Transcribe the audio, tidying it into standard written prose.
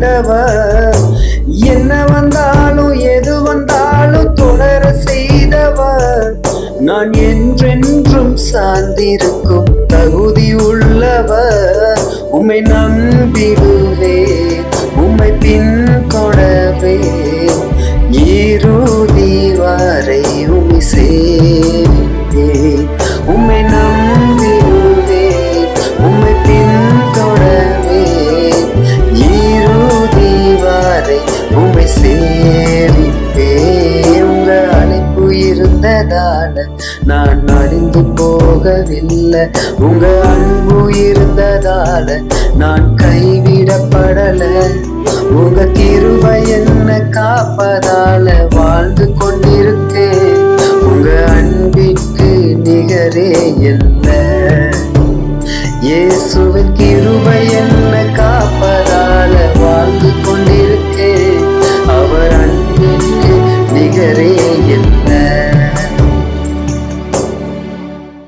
தந்தவர், என்ன வந்தாலும் எது வந்தாலும் தொடர செய்தவர், நான் என்றென்றும் சார்ந்திருக்கும் தகுதி உள்ளவர். உம்மை நம்பிடுவே, உம்மை பின்தொடவே, இறுதி வரை உம்மை சேவிப்பே. உம்மை நம்பிடுவே, உம்மை பின்தொடவே, இறுதி வரை உம்மை சேவிப்பே. உங்க அழைப்பு இருந்ததால நான் அழிந்து போகவில்லை, உங்க அன்பு இருந்ததால நான் கைவிடப்படல, உங்க கிருபை என்ன காப்பதால வாழ்ந்து